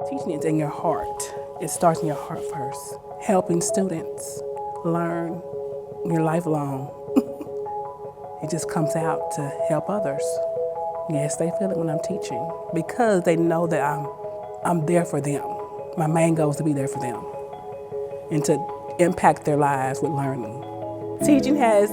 Teaching is in your heart. It starts in your heart first. Helping students learn your lifelong. It just comes out to help others. Yes, they feel it when I'm teaching because they know that I'm there for them. My main goal is to be there for them and to impact their lives with learning. Teaching has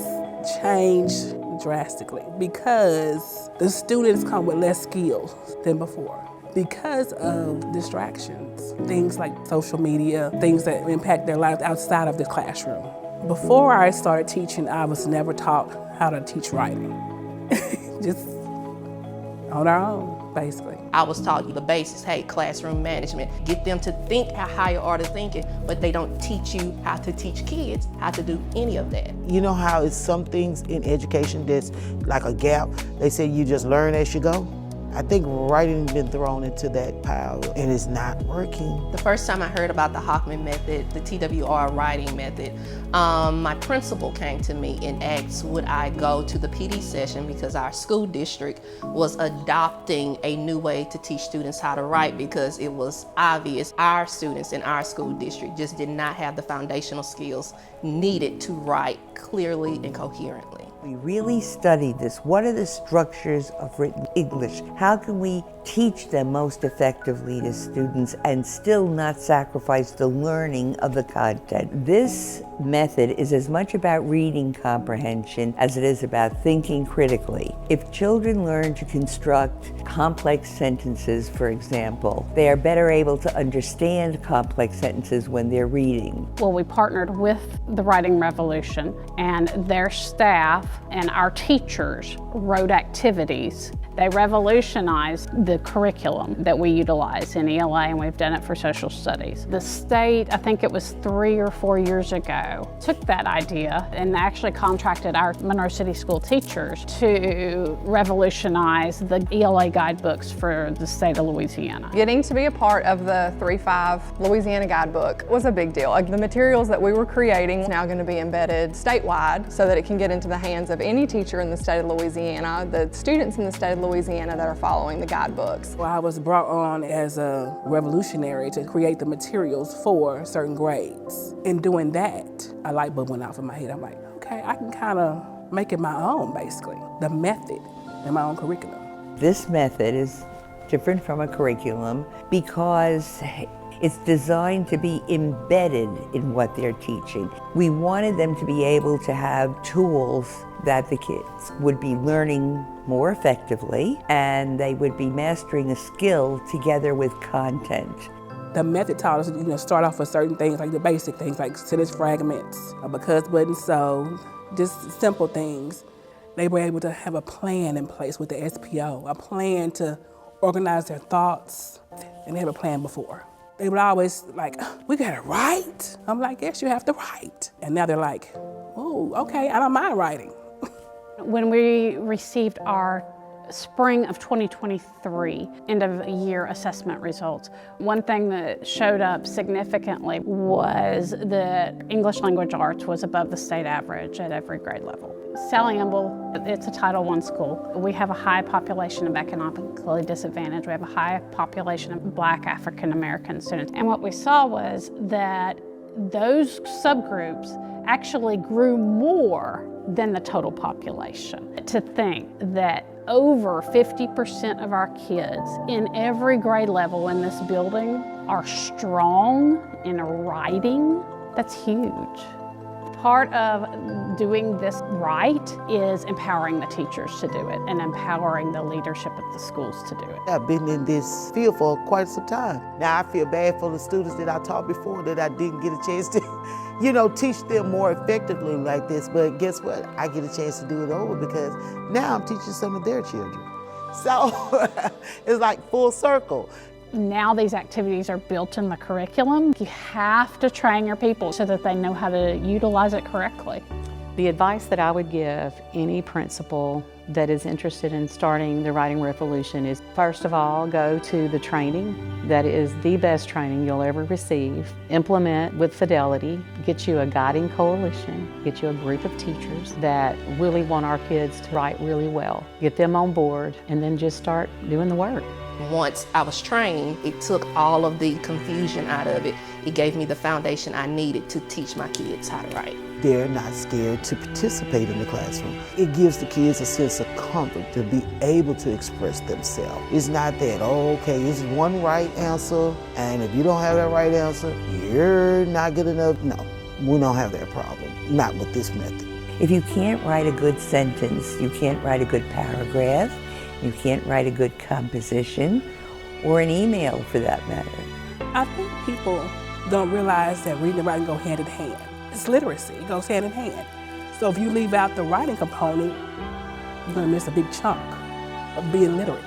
changed drastically because the students come with less skills than before because of distractions, things like social media, things that impact their lives outside of the classroom. Before I started teaching, I was never taught how to teach writing. Just on our own, basically. I was taught the basics, hey, classroom management, get them to think a higher order thinking, but they don't teach you how to teach kids how to do any of that. You know how it's some things in education that's like a gap? They say you just learn as you go. I think writing's been thrown into that pile and it's not working. The first time I heard about the Hoffman method, the TWR writing method, my principal came to me and asked would I go to the PD session because our school district was adopting a new way to teach students how to write because it was obvious our students in our school district just did not have the foundational skills needed to write clearly and coherently. We really studied this. What are the structures of written English? How can we teach them most effectively to students and still not sacrifice the learning of the content? This method is as much about reading comprehension as it is about thinking critically. If children learn to construct complex sentences, for example, they are better able to understand complex sentences when they're reading. Well, we partnered with the Writing Revolution, and their staff and our teachers wrote activities. They revolutionized the curriculum that we utilize in ELA, and we've done it for social studies. The state, I think it was 3 or 4 years ago, took that idea and actually contracted our Monroe City School teachers to revolutionize the ELA guidebooks for the state of Louisiana. Getting to be a part of the 3.5 Louisiana guidebook was a big deal. Like the materials that we were creating is now going to be embedded statewide so that it can get into the hands of any teacher in the state of Louisiana, the students in the state of Louisiana that are following the guidebooks. Well, I was brought on as a revolutionary to create the materials for certain grades. In doing that, a light bulb went off in my head. I'm like, okay, I can kind of make it my own, basically. The method in my own curriculum. This method is different from a curriculum because it's designed to be embedded in what they're teaching. We wanted them to be able to have tools that the kids would be learning more effectively and they would be mastering a skill together with content. The method taught us to start off with certain things like the basic things like sentence fragments, a because, but, and so, just simple things. They were able to have a plan in place with the SPO, a plan to organize their thoughts, and they had a plan before. They would always like, we gotta write? I'm like, yes, you have to write. And now they're like, oh, okay, I don't mind writing. When we received our spring of 2023 end of year assessment results, one thing that showed up significantly was that English language arts was above the state average at every grade level. Sally Emble, it's a Title I school. We have a high population of economically disadvantaged. We have a high population of Black African American students. And what we saw was that those subgroups actually grew more than the total population. To think that over 50% of our kids in every grade level in this building are strong in writing, that's huge. Part of doing this right is empowering the teachers to do it and empowering the leadership of the schools to do it. I've been in this field for quite some time. Now I feel bad for the students that I taught before that I didn't get a chance to, teach them more effectively like this. But guess what? I get a chance to do it over because now I'm teaching some of their children. So it's like full circle. Now these activities are built in the curriculum. You have to train your people so that they know how to utilize it correctly. The advice that I would give any principal that is interested in starting the writing revolution is, first of all, go to the training. That is the best training you'll ever receive. Implement with fidelity. Get you a guiding coalition. Get you a group of teachers that really want our kids to write really well. Get them on board and then just start doing the work. Once I was trained, it took all of the confusion out of it. It gave me the foundation I needed to teach my kids how to write. They're not scared to participate in the classroom. It gives the kids a sense of comfort to be able to express themselves. It's not that, oh, okay, it's one right answer, and if you don't have that right answer, you're not good enough. No, we don't have that problem, not with this method. If you can't write a good sentence, you can't write a good paragraph, you can't write a good composition, or an email for that matter. I think people don't realize that reading and writing go hand in hand. It's literacy, it goes hand in hand. So if you leave out the writing component, you're gonna miss a big chunk of being literate.